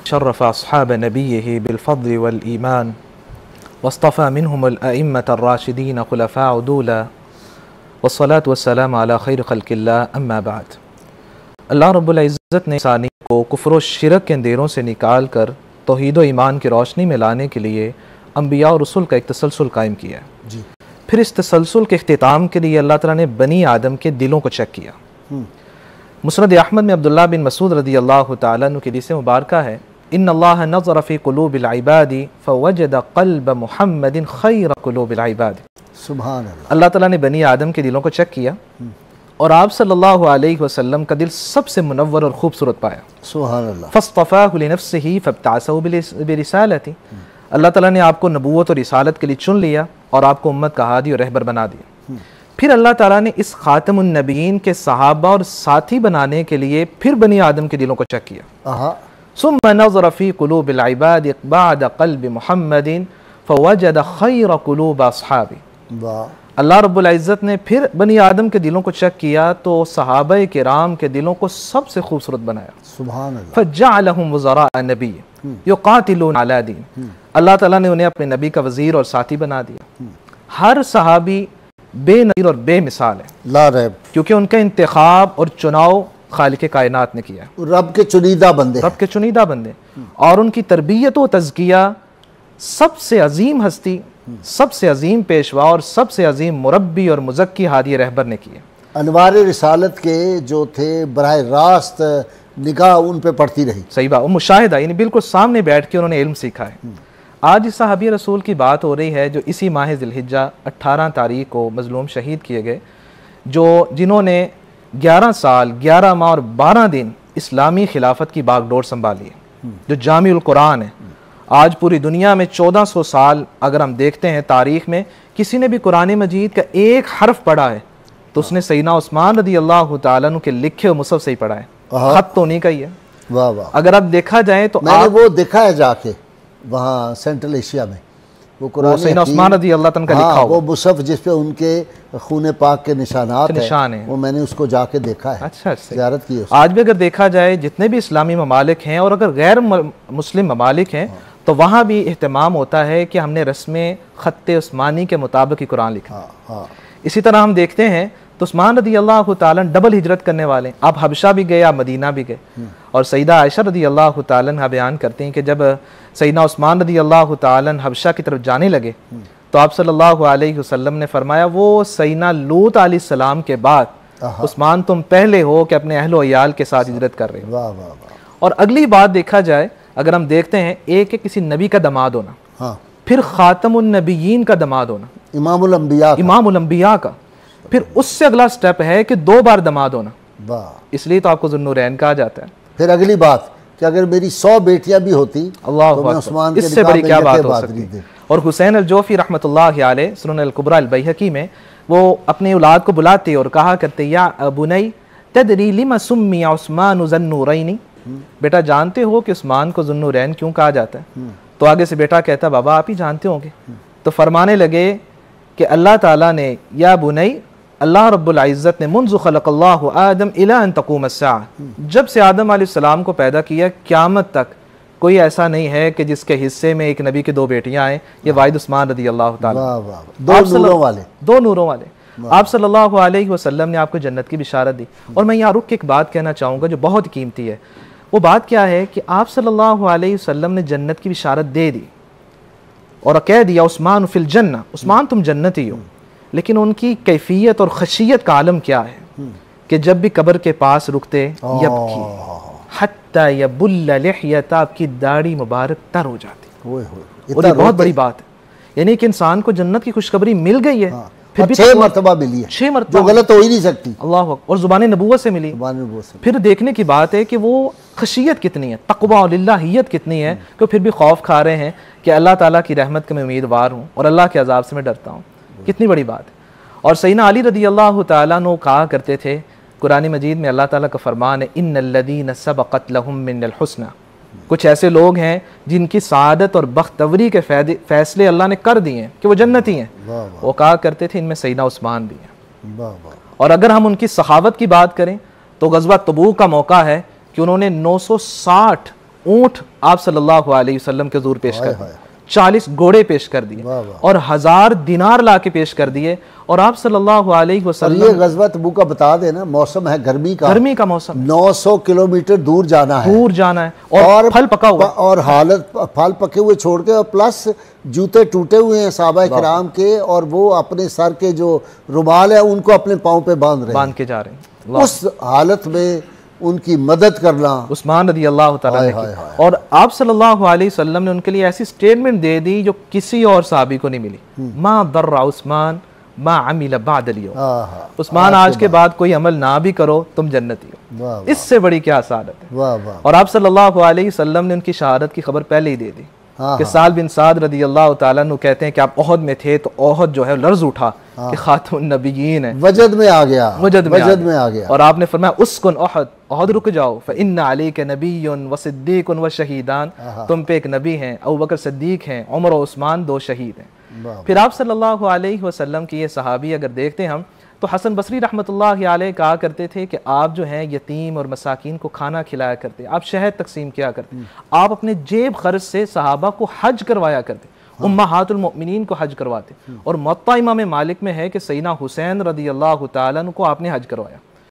शर्रफ़ अस्हाब नबीही बिलफ़द्ल वल ईमान वस्तफ़ा मिनहुमुल अइम्मतर राशिदीन खुलफ़ाअ उदूला वस्सलातु वस्सलामु अला खैर ख़ल्क़िल्लाह अम्मा बाद। अल्लाह रब्बुल इज़्ज़त ने इंसानी को कुफ्र व शिरक के अंधेरों से निकाल कर तौहीद व ईमान की रोशनी में लाने के लिए अम्बिया और रसूल का एक तसलसल कायम किया जी। फिर इस तसलसल के इख्तिताम के लिए अल्लाह ताला ने बनी आदम के दिलों को चेक किया। मुस्नद अहमद में अब्दुल्लाह बिन मसूद रज़ी अल्लाह तआला अन्हु की हदीस मुबारका है, इन्नल्लाह नज़र फ़ी क़ुलूबिल इबादी फ़वजद क़ल्ब मुहम्मदिन ख़ैर क़ुलूबिल इबादी। सुभान अल्लाह। अल्लाह ताला ने बनी आदम के दिलों को चेक किया और आप सल्लल्लाहु अलैहि वसल्लम का दिल सबसे मुनव्वर और खूबसूरत पाया। सुभान अल्लाह। फ़स्तफ़ाहु लिनफ़्सिही फ़ब्तअसहु बिरिसालती। अल्लाह ताला ने आपको नबूवत और रिसालत के लिए चुन लिया और आपको उम्मत का हादी और रहबर बना दिया। फिर अल्लाह ताला ने इस ख़ातमुन नबीयीन के सहाबा और साथी बनाने के लिए फिर बनी आदम के दिलों को चेक किया। सुम्मा नज़र फ़ी क़ुलूबिल इबाद बअद क़ल्बि मुहम्मदिन फ़वजद ख़ैर क़ुलूब अस्हाबी। अल्लाह रब्बुल इज़्ज़त ने फिर बनी आदम के दिलों को चेक किया तो सहाबाए किराम के दिलों को सबसे खूबसूरत बनाया। सुभान अल्लाह। फ़जअलहुम वज़राअ नबी युक़ातिलून अला दीन। अल्लाह ताला ने उन्हें अपने नबी का वज़ीर और साथी बना दिया। हर सहाबी बेनज़ीर और बेमिसाल है, ला रैब, क्योंकि उनका इंतखाब और चुनाव खालिक कायनात ने किया। रब के चुनीदा बंदे, रब के चुनीदा बंदे, और उनकी तरबियत व तज़किया सबसे अजीम हस्ती, सबसे अजीम पेशवा और सबसे अजीम मुरब्बी और मुज़क्की हादी रहबर ने किया। अनवार रिसालत के जो थे बराह रास्त निगाह उन पे पड़ती रही। सही बात, मुशाहिदा यानी बिल्कुल सामने बैठ के उन्होंने इल्म सीखा है। आज इस सहाबी रसूल की बात हो रही है जो इसी माह ज़िलहिज्जा 18 तारीख को मज़लूम शहीद किए गए, जो जिन्होंने 11 साल 11 माह और 12 दिन इस्लामी खिलाफत की बागडोर संभाली है, जो जामिउल कुरान है। आज पूरी दुनिया में 1400 साल अगर हम देखते हैं तारीख में, किसी ने भी कुरान मजीद का एक हर्फ पढ़ा है तो उसने सैयदना उस्मान रज़ी अल्लाह तआला अन्हु के लिखे हुए मुसहफ़ से ही पढ़ा है, खत तो नहीं का ही है। वाह वाह। अगर अब देखा जाए तो मैंने वो देखा है जाके वहाँ सेंट्रल एशिया में, वो कुरान सैयदना उस्मान रज़ी अल्लाह तआला का लिखा हुआ वो मुसहफ़ जिस पे उनके खून पाक के निशान है, वो मैंने उसको जाके देखा है। अच्छा, ज़ियारत की है। आज भी अगर देखा जाए जितने भी इस्लामी ममालिक हैं और अगर गैर मुस्लिम ममालिक हैं तो वहाँ भी एहतमाम होता है कि हमने रस्म ख़त्ते उस्मानी के मुताबिक ही कुरान लिखा। इसी तरह हम देखते हैं तो उस्मान रज़ी अल्लाह तआला डबल हिजरत करने वाले, आप हबशा भी गए आप मदीना भी गए। और सईदा आयशा रज़ी अल्लाह तआला बयान करते हैं कि जब सईदना उस्मान रज़ी अल्लाह तआला हबशा की तरफ जाने लगे तो आप सल्लल्लाहु अलैहि वसल्लम ने फरमाया, वो सईदना लूत अलैहिस्सलाम के बाद उस्मान तुम पहले हो कि अपने अहलो अयाल के साथ हिजरत कर रहे हो। और अगली बात देखा जाए, अगर हम देखते हैं, एक है किसी नबी का दमाद होना, फिर खातमुन नबिय्यीन का दमाद होना, इमामुल अंबिया का, फिर उससे अगला स्टेप है कि 2 बार दमाद होना, इसलिए तो आपको ज़ुन्नूरैन कहा जाता है। फिर अगली बात कि अगर मेरी 100 बेटियां भी होती, अल्लाह तो उस्मान इससे बड़ी क्या बात हो सकती है। और हुसैन अल-जोफ़ी रहमतुल्लाहि अलैह सुनन अल-कुबरा अल-बैहक़ी में वो अपनी औलाद को बुलाते और कहा करते, या बुनई तदरी लिमा सुम्मिया उस्मान ज़ुन्नूरैनी, बेटा जानते हो कि उस्मान को ज़ुन्नूरैन क्यों कहा जाता है? तो आगे से बेटा कहता, बाबा आप ही जानते होंगे। तो फरमाने लगे कि अल्लाह ताला ने, या बुनई, अल्लाह रब्बुल इज़्ज़त ने मुंज़ु ख़लक़ल्लाहु आदम इला अन तक़ूम अस्साअ, जब से आदम अलैहिस्सलाम को पैदा किया क़यामत तक कोई ऐसा नहीं है कि जिसके हिस्से में एक नबी की 2 बेटियां आए। ये वाहिद उस्मान रज़ी अल्लाह तआला, 2 नूरों वाले आप सल्लल्लाहु अलैहि वसल्लम ने आपको जन्नत की बिशारत दी। और मैं यहाँ रुक के एक बात कहना चाहूँगा जो बहुत कीमती है। वो बात क्या है कि आप सल्लल्लाहु अलैहि वसल्लम ने जन्नत की बिशारत दे दी और कह दिया उस्मान फिल जन्ना, उस्मान तुम जन्नती हो, लेकिन उनकी कैफियत और खशियत का आलम क्या है कि जब भी कब्र के पास रुकते हत्ता यबुल्ल लिह्यता, आपकी दाढ़ी मुबारक तर हो जाती। और ये बहुत बड़ी बात है, यानी कि इंसान को जन्नत की खुशखबरी मिल गई है, फिर भी 6 मरतबा मिली है, 6 मरतबा, जो गलत हो ही नहीं सकती। अल्लाह, और ज़ुबान नबूवत से मिली। फिर देखने की बात है कि वो खशियत कितनी है, तक़वा और लिल्लाहियत कितनी है कि फिर भी खौफ खा रहे हैं कि अल्लाह ताला की रहमत के मैं उम्मीदवार हूँ और अल्लाह के अज़ाब से मैं डरता हूँ। कितनी बड़ी बात है। और सैयदना अली रज़ी अल्लाह तआला अन्हु कहा करते थे, कुरान मजीद में अल्लाह ताला का फरमान है, इन्नल्लज़ीना सबक़त लहुम मिनल हुस्ना, कुछ ऐसे लोग हैं जिनकी सादत और बख्तवरी के फैसले अल्लाह ने कर दिए हैं कि वो जन्नती हैं। वो कहा करते थे इनमें सैयदना उस्मान भी हैं। और अगर हम उनकी सखावत की बात करें तो गज़वा तबूक का मौका है कि उन्होंने 960 ऊंट आप सल्लल्लाहु अलैहि वसल्लम के हुजूर पेश कर दिए, 40 घोड़े पेश कर दिए और 1000 दिनार ला के पेश कर दिए। और आप सल्लल्लाहु अलैहि वसल्लम, ये गज़वा तबूक का बता देना, मौसम है गर्मी का मौसम, 900 किलोमीटर दूर जाना है और फल पका हुआ और हालत फल पके हुए छोड़ के, और प्लस जूते टूटे हुए हैं सहाबा किराम के, और वो अपने सर के जो रुमाल है उनको अपने पाँव पे बांध के जा रहे हैं। उस हालत में उनकी मदद करना उस्मान रज़ी अल्लाह तआला ने की। और आप सल्लल्लाहु अलैहि वसल्लम ने उनके लिए ऐसी स्टेटमेंट दे दी जो किसी और सहाबी को नहीं मिली। मा दर्रा उस्मान मा अमिल बअदल यौम, उस्मान आज के बाद कोई अमल ना भी करो तुम जन्नती हो। इससे बड़ी क्या सादत है। और आप सल्लल्लाहु अलैहि वसल्लम ने उनकी शहादत की खबर पहले ही दे दी कि साल बिन साद रज़ी अल्लाह तआला अन्हु कहते हैं कि आप ओहद में थे तो ओहद जो है लर्ज उठा कि खातमुन नबिय्यीन है, वजद में आ गया। और आपने फरमाया उस्कुन ओहद, ओहद रुक जाओ, फ़इन्ना अलैका नबिय्युन व सिद्दीकुन व शहीदान, तुम पे एक नबी हैं, अबू बकर सिद्दीक हैं, उमर और उस्मान 2 शहीद हैं। फिर आप सल्लल्लाहु अलैहि वसल्लम की ये सहाबी अगर देखते हैं हम, तो हसन बसरी रहमतुल्लाहि अलैह कहा करते थे कि आप जो हैं यतीम और मसाकीन को खाना खिलाया करते, आप शहद तकसीम किया करते, आप अपने जेब खर्च से सहाबा को हज करवाया करते, उम्महातुल मोमिनीन को हज करवाते। और मुअत्ता इमाम मालिक में है कि सैयदना हुसैन रज़ी अल्लाह तआला अन्हु को आपने हज करवाया।